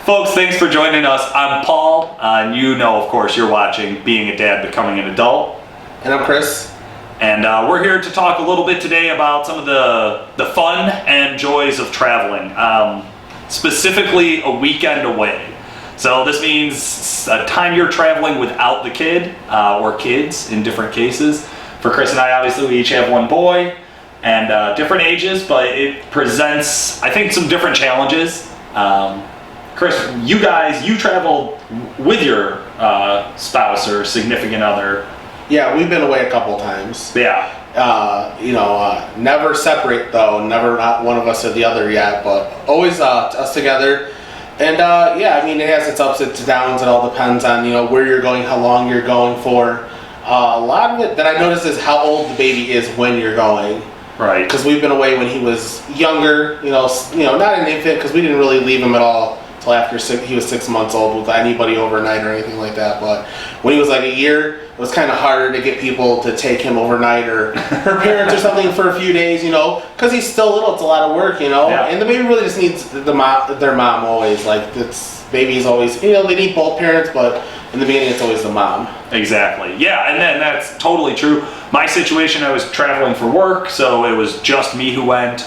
Folks, thanks for joining us. I'm Paul, and you know, of course, you're watching Being a Dad, Becoming an Adult. And I'm Chris. And we're here to talk a little bit today about some of the fun and joys of traveling, specifically a weekend away. So this means a time you're traveling without the kid, or kids in different cases. For Chris and I, obviously, we each have one boy, and different ages, but it presents, I think, some different challenges. Chris, you travel with your spouse or significant other. Yeah, we've been away a couple times. Yeah. Never separate though. Never not one of us or the other yet, but always us together. And it has its ups and downs. It all depends on where you're going, how long you're going for. A lot of it that I noticed is how old the baby is when you're going. Right. Because we've been away when he was younger. Not an infant, because we didn't really leave him at all until after he was 6 months old with anybody overnight or anything like that. But when he was like a year, it was kind of harder to get people to take him overnight or her parents or something for a few days, because he's still little. It's a lot of work, Yeah. And the baby really just needs their mom always. Like, babies always, they need both parents, but in the beginning it's always the mom. Exactly. Yeah, and then that's totally true. My situation, I was traveling for work, so it was just me who went.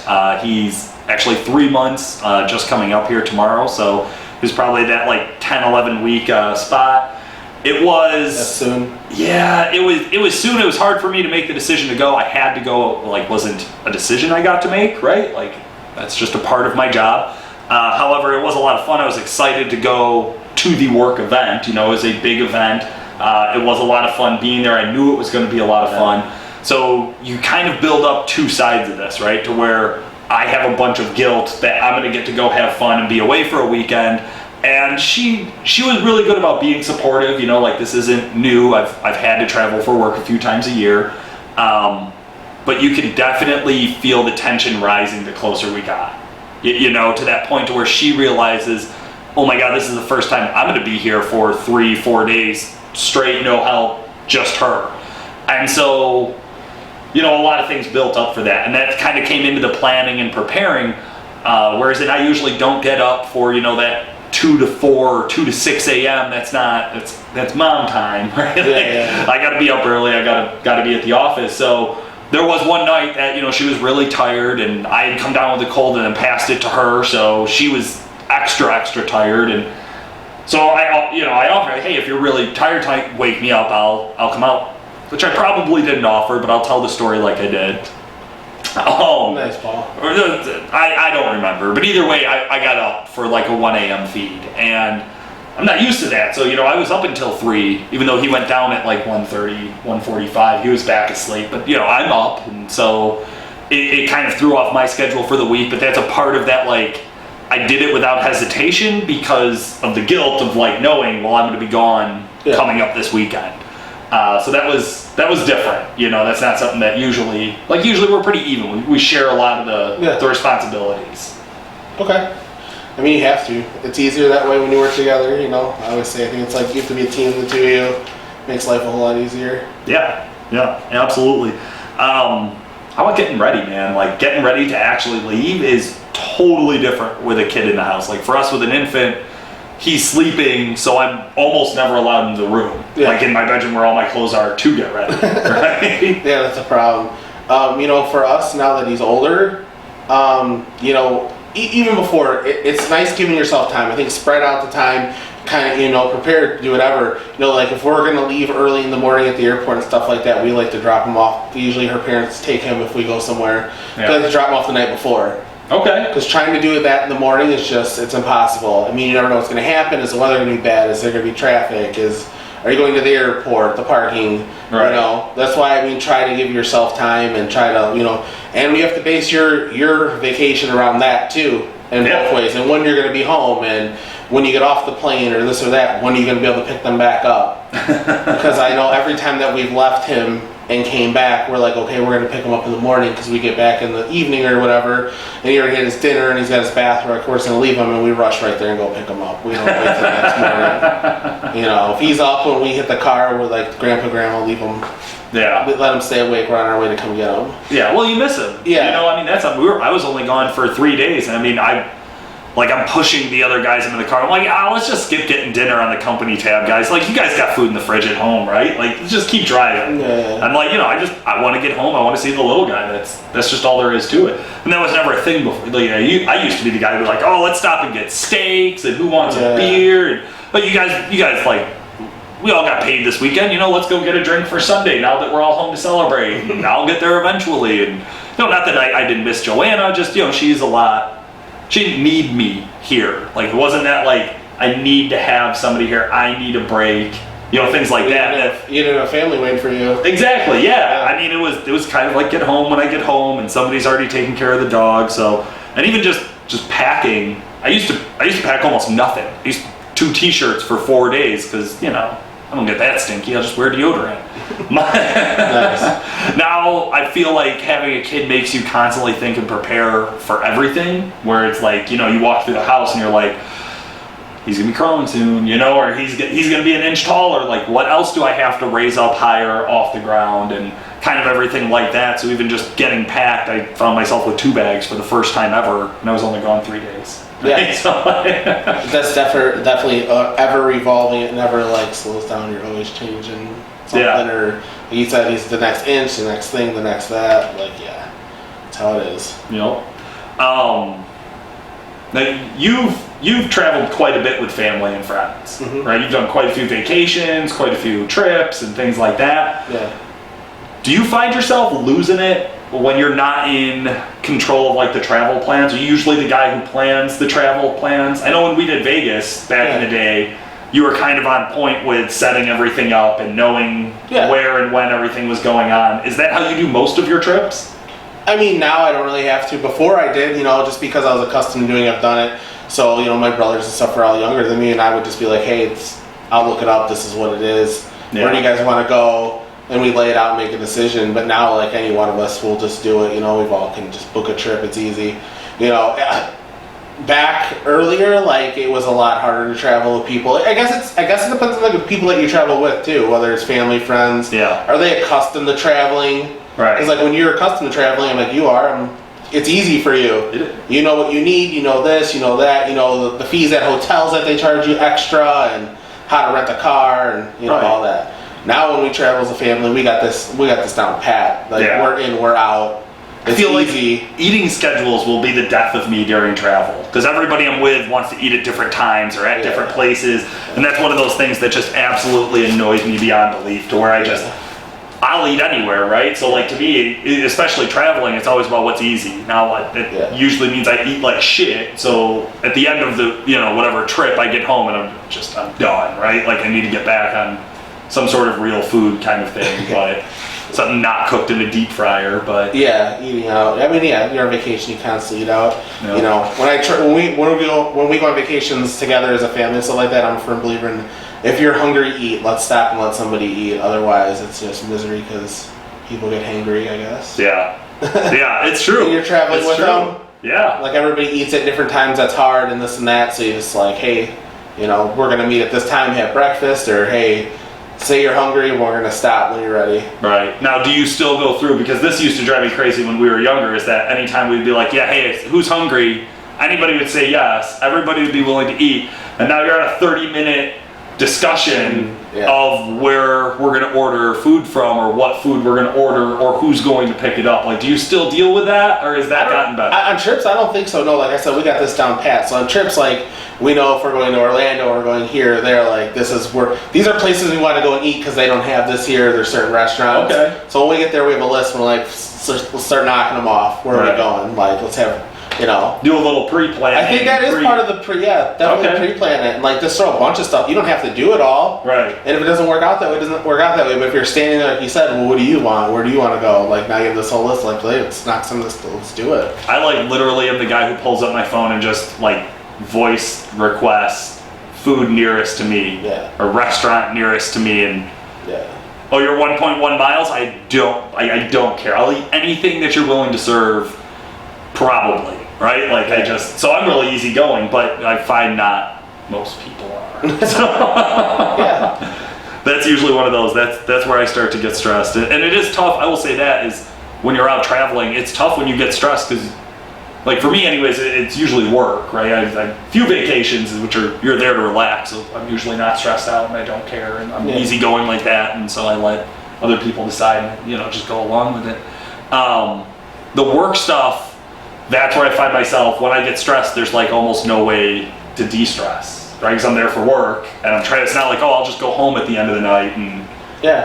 He's actually 3 months, just coming up here tomorrow, so he was probably that 10, 11 week spot. It was... That's soon. Yeah, it was soon. It was hard for me to make the decision to go. I had to go, wasn't a decision I got to make, right? That's just a part of my job. However, it was a lot of fun. I was excited to go to the work event. It was a big event. It was a lot of fun being there. I knew it was going to be a lot of fun. So you kind of build up two sides of this, right? To where I have a bunch of guilt that I'm going to get to go have fun and be away for a weekend. And she was really good about being supportive. This isn't new. I've had to travel for work a few times a year. But you can definitely feel the tension rising the closer we got. To that point to where she realizes, oh my God, this is the first time I'm going to be here for 3-4 days straight, no help, just her. And so, a lot of things built up for that. And that kind of came into the planning and preparing, whereas I usually don't get up for, that 2 to 4 or 2 to 6 a.m. That's mom time, right? Yeah. I got to be up early. I got to be at the office. So there was one night that, she was really tired, and I had come down with a cold and then passed it to her. So she was extra tired. And so I offered, hey, if you're really tired, wake me up. I'll come out, which I probably didn't offer, but I'll tell the story like I did. Oh, nice, Paul. I don't remember, but either way, I got up for a 1 a.m. feed, and I'm not used to that. So I was up until 3, even though he went down at 1:30, 1:45. He was back asleep, but I'm up, and so it kind of threw off my schedule for the week. But that's a part of that. I did it without hesitation because of the guilt of knowing, well, I'm going to be gone coming up this weekend. So that was different. That's not something that usually we're pretty even. We share a lot of the responsibilities. Okay. You have to. It's easier that way when you work together, I always say, I think it's you have to be a team, the two of you. Makes life a whole lot easier. Yeah, absolutely. How about getting ready, man? Getting ready to actually leave is totally different with a kid in the house. For us with an infant, he's sleeping, so I'm almost never allowed in the room. Yeah. In my bedroom where all my clothes are to get ready, right? Yeah, that's a problem. For us, now that he's older, even before, it's nice giving yourself time. I think spread out the time, kind of, prepare to do whatever. If we're going to leave early in the morning at the airport and stuff like that, we like to drop him off. Usually her parents take him if we go somewhere. Yeah. They like to drop him off the night before. Okay. Because trying to do that in the morning is it's impossible. You never know what's going to happen. Is the weather going to be bad? Is there going to be traffic? Are you going to the airport, the parking? Right. That's why try to give yourself time and try to, and we have to base your vacation around that too, in both ways. And when you're going to be home, and when you get off the plane or this or that, when are you going to be able to pick them back up? Because I know every time that we've left him and came back, we're okay, we're going to pick him up in the morning because we get back in the evening or whatever, and he already had his dinner and he's got his bath. We're going to leave him, and we rush right there and go pick him up. We don't wait till the next morning. If he's up when we hit the car, we're grandma, leave him. Yeah. We let him stay awake. We're on our way to come get him. Yeah, well, you miss him. Yeah. That's I was only gone for 3 days, and like I'm pushing the other guys into the car. I'm like, let's just skip getting dinner on the company tab, guys. Like, you guys got food in the fridge at home, right? Like, let's just keep driving. Yeah. I'm like, I want to get home. I want to see the little guy. That's just all there is to it. And that was never a thing before. Like, I used to be the guy who was like, let's stop and get steaks and who wants a beer. But you guys like, we all got paid this weekend. Let's go get a drink for Sunday now that we're all home to celebrate. And I'll get there eventually. And not that I didn't miss Joanna. Just she's a lot. She didn't need me here. Like, it wasn't that like I need to have somebody here. I need a break. Things like that. You didn't have a family waiting for you. Exactly. Yeah. I mean, it was kind of like get home when I get home, and somebody's already taking care of the dog. So, and even just packing. I used to pack almost nothing. I used 2 T-shirts for 4 days because I don't get that stinky. I'll just wear deodorant. Nice. Now I feel like having a kid makes you constantly think and prepare for everything. Where it's like you walk through the house and you're like, he's gonna be crawling soon, or he's gonna be an inch taller. Like, what else do I have to raise up higher off the ground and kind of everything like that. So even just getting packed, I found myself with 2 bags for the first time ever, and I was only gone 3 days. Yeah, So, that's definitely ever revolving. It never like slows down. You're always changing something, or like you said, he's the next inch, the next thing, the next that. Like, yeah, that's how it is. Now you've traveled quite a bit with family and friends, right? You've done quite a few vacations, quite a few trips, and things like that. Yeah. Do you find yourself losing it when you're not in control of like the travel plans? Are you usually the guy who plans the travel plans? I know when we did Vegas back in the day, you were kind of on point with setting everything up and knowing where and when everything was going on. Is that how you do most of your trips? I mean, now I don't really have to. Before I did, just because I was accustomed to doing it, I've done it. So, my brothers and stuff are all younger than me, and I would just be like, hey, I'll look it up. This is what it is. Yeah. Where do you guys want to go? And we lay it out and make a decision. But now, like, any one of us will just do it. We all can just book a trip. It's easy. Back earlier, like, it was a lot harder to travel with people. I guess it depends on like the people that you travel with too, whether it's family, friends. Yeah. Are they accustomed to traveling? Right. Because like when you're accustomed to traveling, like you are, it's easy for you. You know what you need. You know this. You know that. You know the fees at hotels that they charge you extra, and how to rent a car, and all that. Now when we travel as a family, we got this down pat. Like we're in, we're out. I feel easy. Like eating schedules will be the death of me during travel because everybody I'm with wants to eat at different times or at different places, and that's one of those things that just absolutely annoys me beyond belief. To where I'll eat anywhere, right? So like to me, especially traveling, it's always about what's easy. Now it usually means I eat like shit. So at the end of the whatever trip, I get home and I'm done, right? Like I need to get back on some sort of real food kind of thing, but. Something not cooked in a deep fryer, but eating out. I mean, you're on vacation, you constantly eat out. Yep. When we go on vacations together as a family and stuff like that, I'm a firm believer in if you're hungry, eat. Let's stop and let somebody eat. Otherwise, it's just misery because people get hangry, I guess. Yeah, it's true. And you're traveling with them. Yeah, like everybody eats at different times. That's hard and this and that. So you just like, hey, we're gonna meet at this time, have breakfast, or hey. Say you're hungry, we're going to stop when you're ready. Right. Now, do you still go through, because this used to drive me crazy when we were younger, is that anytime we'd be like, hey, who's hungry? Anybody would say yes. Everybody would be willing to eat. And now you're at a 30-minute discussion of where we're going to order food from or what food we're going to order or who's going to pick it up. Like, do you still deal with that, or has that gotten better? On trips, I don't think so. No, like I said, we got this down pat. So on trips, like, we know if we're going to Orlando or we're going here or there, like these are places we want to go and eat because they don't have this here. There's certain restaurants. Okay. So when we get there, we have a list. And we're like, we'll start knocking them off. Where are we going? Like, let's have, do a little pre-plan. I think that is part of the definitely pre-plan it. And like just throw a bunch of stuff. You don't have to do it all. Right. And if it doesn't work out that way, it doesn't work out that way. But if you're standing there, like you said, well, what do you want? Where do you want to go? Like now you have this whole list. Like, let's knock some of this. Let's do it. I like literally am the guy who pulls up my phone and just like. Voice requests food nearest to me or restaurant nearest to me and you're 1.1 miles. I don't care. I'll eat anything that you're willing to serve, probably, right? Like so I'm really easygoing, but I find not most people are. So, that's usually one of those. That's where I start to get stressed, and it is tough. I will say that is when you're out traveling, it's tough when you get stressed because like for me anyways, it's usually work, right? I few vacations which are you're there to relax, so I'm usually not stressed out and I don't care, and I'm easygoing like that, and so I let other people decide, just go along with it. The work stuff, that's where I find myself when I get stressed. There's like almost no way to de-stress, right? Because I'm there for work, and I'm trying. It's not like, oh, I'll just go home at the end of the night and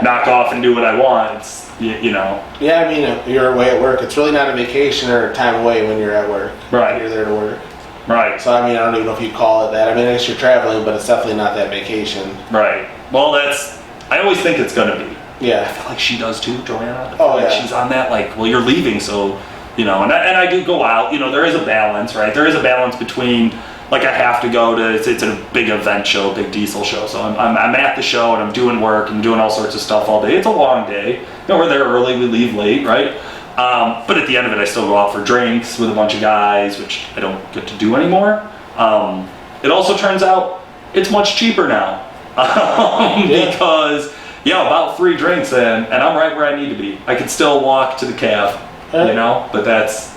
knock off and do what I want. It's Yeah, I mean, you're away at work. It's really not a vacation or a time away when you're at work. Right. You're there to work. Right. So I mean, I don't even know if you'd call it that. I mean, I guess you're traveling, but it's definitely not that vacation. Right. Well, I always think it's gonna be. Yeah. I feel like she does too, Joanna. I feel Oh, like yeah. she's on that, like, well, you're leaving, so, and I do go out, there is a balance, right? There is a balance between, like, I have to go to, it's a big event show, big diesel show, so I'm at the show and I'm doing work and doing all sorts of stuff all day. It's a long day. We're there early, we leave late, right? But at the end of it, I still go out for drinks with a bunch of guys, which I don't get to do anymore. It also turns out it's much cheaper now. Because about 3 drinks and I'm right where I need to be. I could still walk to the cab, but that's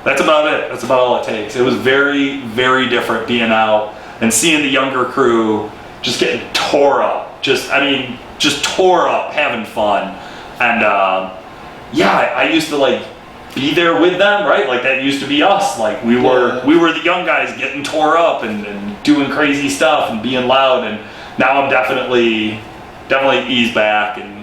about it. That's about all it takes. It was very, very different being out and seeing the younger crew just getting tore up. Just tore up, having fun. And I used to like be there with them, right? Like that used to be us. Like we were the young guys getting tore up and doing crazy stuff and being loud. And now I'm definitely ease back and.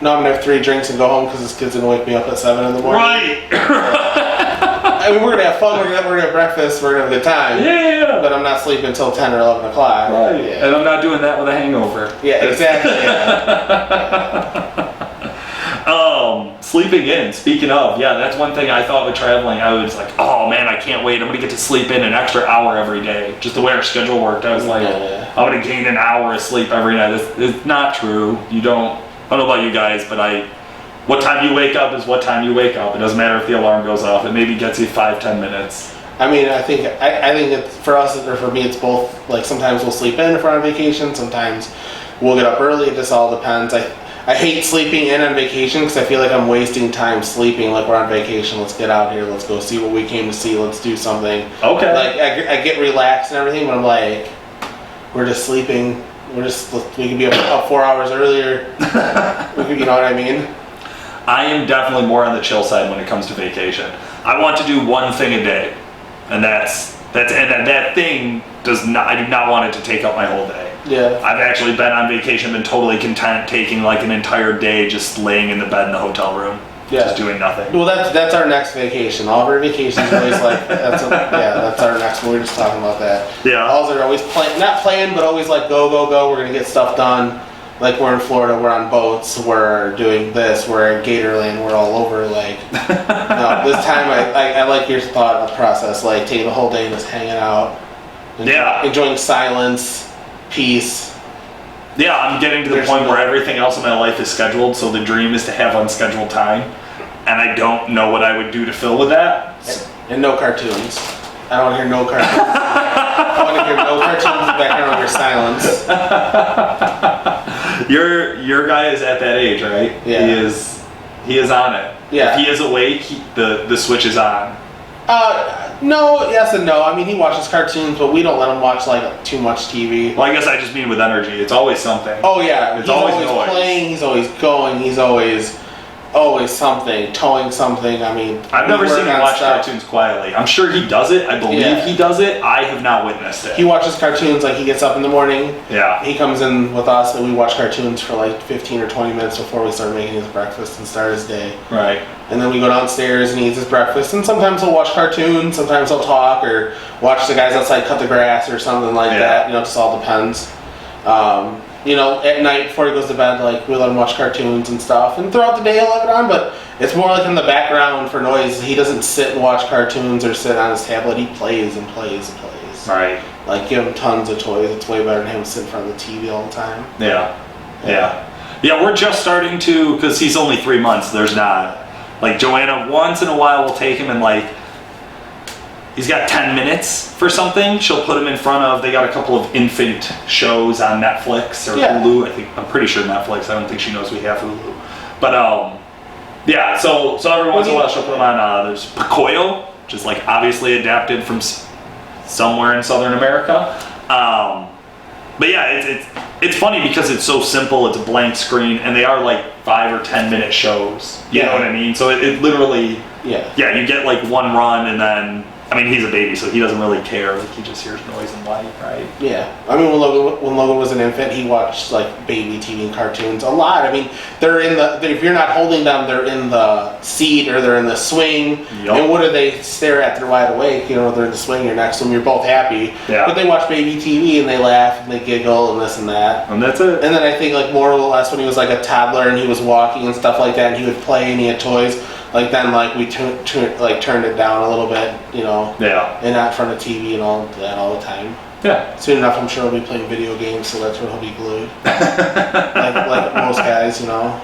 No, I'm gonna have 3 drinks and go home because this kid's gonna wake me up at 7 in the morning. Right. I mean, we're gonna have fun. We're gonna have breakfast. We're gonna have a good time. Yeah. But I'm not sleeping until 10 or 11 o'clock. Right. Yeah. And I'm not doing that with a hangover. Yeah, exactly. Sleeping in. Speaking of, that's one thing I thought with traveling. I was like, oh man, I can't wait. I'm gonna get to sleep in an extra hour every day. Just the way our schedule worked, I was like, I'm gonna gain an hour of sleep every night. It's not true. I don't know about you guys, but what time you wake up is what time you wake up. It doesn't matter if the alarm goes off. It maybe gets you 5-10 minutes. I mean, I think it's, for us or for me, it's both. Like sometimes we'll sleep in if we're on vacation. Sometimes we'll get up early. It just all depends. I hate sleeping in on vacation because I feel like I'm wasting time sleeping. Like we're on vacation, let's get out here, let's go see what we came to see, let's do something. Okay. Like I get relaxed and everything, but I'm like, we're just sleeping. We could be up 4 hours earlier. You know what I mean? I am definitely more on the chill side when it comes to vacation. I want to do one thing a day, and that thing I do not want it to take up my whole day. Yeah. I've actually been on vacation, been totally content taking like an entire day just laying in the bed in the hotel room, just doing nothing. Well, that's our next vacation. All of our vacations are always like that's our next one. We were just talking about that. Yeah. All are always not playing, but always like go. We're gonna get stuff done. Like we're in Florida, we're on boats, we're doing this, we're in Gatorland, we're all over. Like no, this time I like your thought process. Like taking the whole day and just hanging out. Enjoying silence. Peace. Yeah, I'm getting to the point where everything else in my life is scheduled, so the dream is to have unscheduled time, and I don't know what I would do to fill with that. And no cartoons. I don't want to hear no cartoons. I want to hear no cartoons in the background of your silence. Your guy is at that age, right? Yeah. He is on it. Yeah. If he is awake, the switch is on. No, yes and no. I mean, he watches cartoons, but we don't let him watch like too much TV. Well, I guess I just mean with energy. It's always something. Oh yeah, it's always noise. Playing. He's always going. He's always something, towing something. I mean, I've never seen him watch cartoons quietly. I'm sure he does it. I believe he does it. I have not witnessed it. He watches cartoons like he gets up in the morning. Yeah. He comes in with us and we watch cartoons for like 15 or 20 minutes before we start making his breakfast and start his day. Right. And then we go downstairs and he eats his breakfast, and sometimes he'll watch cartoons, sometimes he'll talk or watch the guys outside cut the grass or something like that. It just all depends. At night before he goes to bed, like we let him watch cartoons and stuff, and throughout the day he'll have it on, but it's more like in the background for noise. He doesn't sit and watch cartoons or sit on his tablet. He plays and plays and plays. Right. Like give him tons of toys. It's way better than him sit in front of the TV all the time. Yeah, we're just starting to, because he's only 3 months, there's not. Like Joanna, once in a while we'll take him and like, he's got 10 minutes for something, she'll put him in front of, they got a couple of infant shows on Netflix or Hulu. I'm pretty sure Netflix. I don't think she knows we have Hulu. But so every once in a while she'll put him on, there's Pacoyo, which is like obviously adapted from somewhere in Southern America. But yeah, it's funny because it's so simple. It's a blank screen, and they are like 5 or 10 minute shows. You know what I mean? So it literally, yeah, you get like one run, and then I mean he's a baby, so he doesn't really care. Like he just hears noise and light, right? Yeah, I mean when Logan was an infant, he watched like baby TV and cartoons a lot. I mean they're in if you're not holding them, they're in the seat or they're in the swing. Yep. And what do they stare at? They're wide awake. You know, they're in the swing. You're next to them. You're both happy. Yeah. But they watch baby TV and they laugh and they giggle and this and that. And that's it. And then I think like more or less when he was like a toddler and he was walking and stuff like that, and he would play and he had toys. Like then, like we turned it down a little bit, you know. Yeah. And not in front of TV and all that all the time. Yeah. Soon enough, I'm sure he'll be playing video games, so that's where he'll be glued. like most guys, you know.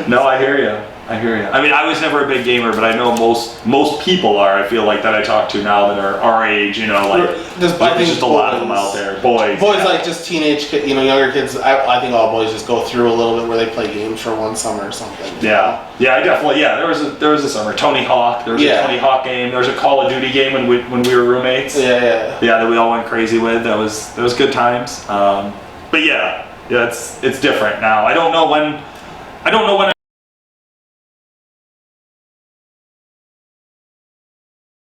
No, I hear you. I mean, I was never a big gamer, but I know most people are. I feel like that I talk to now that are our age, you know, like there's just a lot of them out there. Boys, like just teenage, you know, younger kids. I think all boys just go through a little bit where they play games for one summer or something. Yeah, yeah, I definitely. Yeah, there was a summer Tony Hawk. There was a Tony Hawk game. There was a Call of Duty game when we were roommates. Yeah, that we all went crazy with. That was good times. But yeah, it's different now. I don't know when